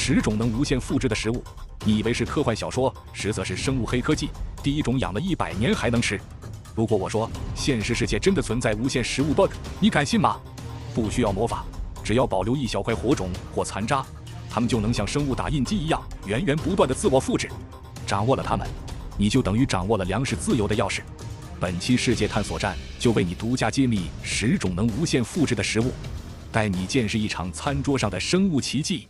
10种能无限复制的食物。你以为是科幻小说，实则是生物黑科技。第一种养了100年还能吃。如果我说现实世界真的存在无限食物 bug， 你敢信吗？不需要魔法，只要保留一小块火种或残渣，它们就能像生物打印机一样源源不断的自我复制。掌握了它们，你就等于掌握了粮食自由的钥匙。本期世界探索站就为你独家揭秘10种能无限复制的食物，带你见识一场餐桌上的生物奇迹。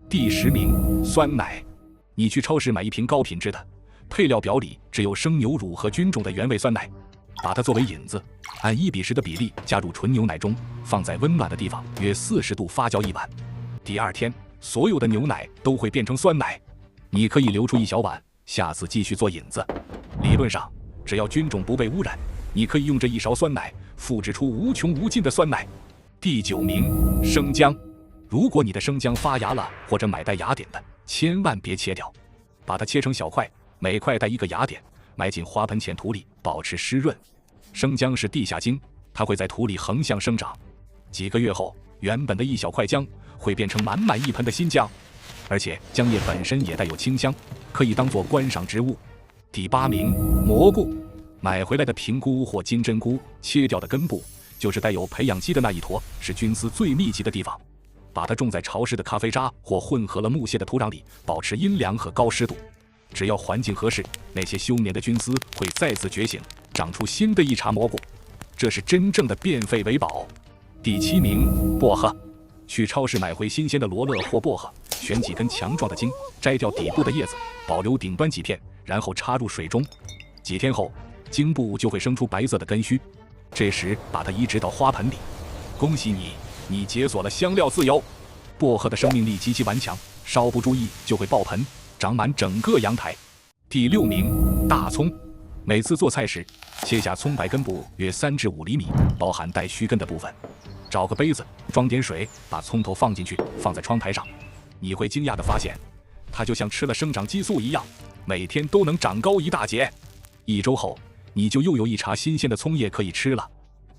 第10名，酸奶。你去超市买一瓶高品质的，配料表里只有生牛乳和菌种的原味酸奶，把它作为引子，按1:10的比例加入纯牛奶中，放在温暖的地方约40度发酵1晚。第2天，所有的牛奶都会变成酸奶。你可以留出一小碗，下次继续做引子。理论上，只要菌种不被污染，你可以用这一勺酸奶复制出无穷无尽的酸奶。第9名，生姜。如果你的生姜发芽了，或者买带芽点的，千万别切掉，把它切成小块，每块带一个芽点，埋进花盆浅土里，保持湿润。生姜是地下茎，它会在土里横向生长。几个月后，原本的一小块姜会变成满满一盆的新姜，而且姜叶本身也带有清香，可以当作观赏植物。第8名，蘑菇。买回来的平菇或金针菇，切掉的根部就是带有培养基的那一坨，是菌丝最密集的地方。把它种在潮湿的咖啡渣或混合了木屑的土壤里，保持阴凉和高湿度。只要环境合适，那些休眠的菌丝会再次觉醒，长出新的一茬蘑菇。这是真正的变废为宝。第7名，薄荷。去超市买回新鲜的罗勒或薄荷，选几根强壮的茎，摘掉底部的叶子，保留顶端几片，然后插入水中。几天后，茎部就会生出白色的根须，这时把它移植到花盆里。恭喜你，你解锁了香料自由。薄荷的生命力极其顽强，稍不注意就会爆盆，长满整个阳台。第6名，大葱。每次做菜时，切下葱白根部约3至5厘米，包含带须根的部分。找个杯子，装点水，把葱头放进去，放在窗台上。你会惊讶地发现，它就像吃了生长激素一样，每天都能长高1大截。1周后，你就又有一茬新鲜的葱叶可以吃了。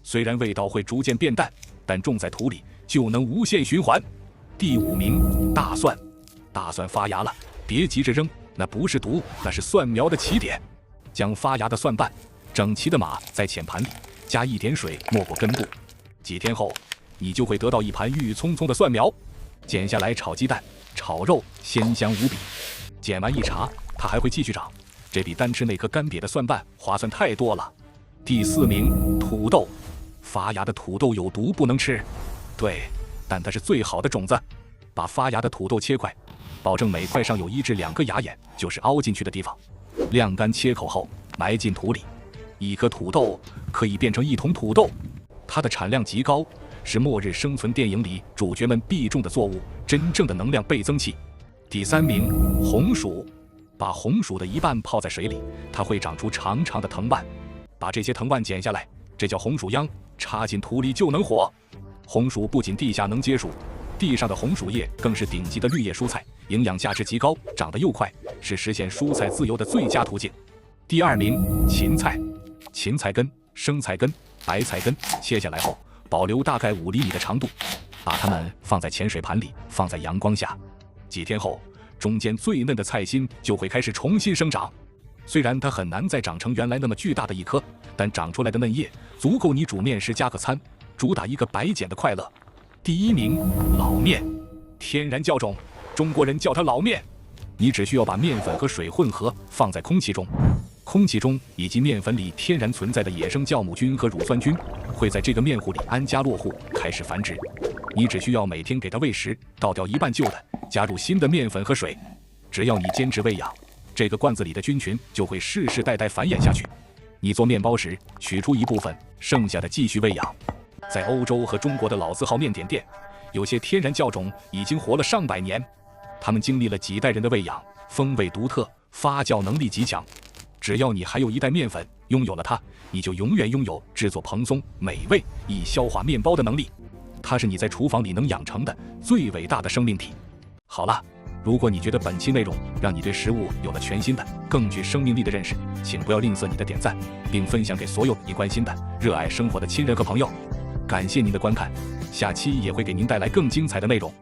虽然味道会逐渐变淡，但种在土里就能无限循环。第5名，大蒜。大蒜发芽了，别急着扔，那不是毒，那是蒜苗的起点。将发芽的蒜瓣整齐地码在浅盘里，加一点水没过根部。几天后，你就会得到一盘郁郁葱葱的蒜苗。剪下来炒鸡蛋、炒肉，鲜香无比。剪完一茬，它还会继续长，这比单吃那颗干瘪的蒜瓣划算太多了。第4名，土豆。发芽的土豆有毒，不能吃。对，但它是最好的种子。把发芽的土豆切块，保证每块上有1至2个芽眼，就是凹进去的地方。晾干切口后，埋进土里。1颗土豆可以变成1桶土豆。它的产量极高，是末日生存电影里主角们必种的作物，真正的能量倍增器。第3名，红薯。把红薯的一半泡在水里，它会长出长长的藤蔓。把这些藤蔓剪下来，这叫红薯秧，插进土里就能活。红薯不仅地下能结薯，地上的红薯叶更是顶级的绿叶蔬菜，营养价值极高，长得又快，是实现蔬菜自由的最佳途径。第2名，芹菜。芹菜根、生菜根、白菜根切下来后，保留大概5厘米的长度，把它们放在浅水盘里，放在阳光下。几天后，中间最嫩的菜心就会开始重新生长。虽然它很难再长成原来那么巨大的一颗，但长出来的嫩叶足够你煮面时加个餐，主打一个白捡的快乐。第1名，老面。天然酵种，中国人叫它老面。你只需要把面粉和水混合，放在空气中。空气中以及面粉里天然存在的野生酵母菌和乳酸菌会在这个面糊里安家落户，开始繁殖。你只需要每天给它喂食，倒掉一半旧的，加入新的面粉和水。只要你坚持喂养，这个罐子里的菌群就会世世代代繁衍下去。你做面包时，取出一部分，剩下的继续喂养。在欧洲和中国的老字号面点店，有些天然酵种已经活了上百年，它们经历了几代人的喂养，风味独特，发酵能力极强。只要你还有一袋面粉，拥有了它，你就永远拥有制作蓬松、美味、易消化面包的能力。它是你在厨房里能养成的最伟大的生命体。好了，如果你觉得本期内容让你对食物有了全新的、更具生命力的认识，请不要吝啬你的点赞，并分享给所有你关心的、热爱生活的亲人和朋友。感谢您的观看。下期也会给您带来更精彩的内容。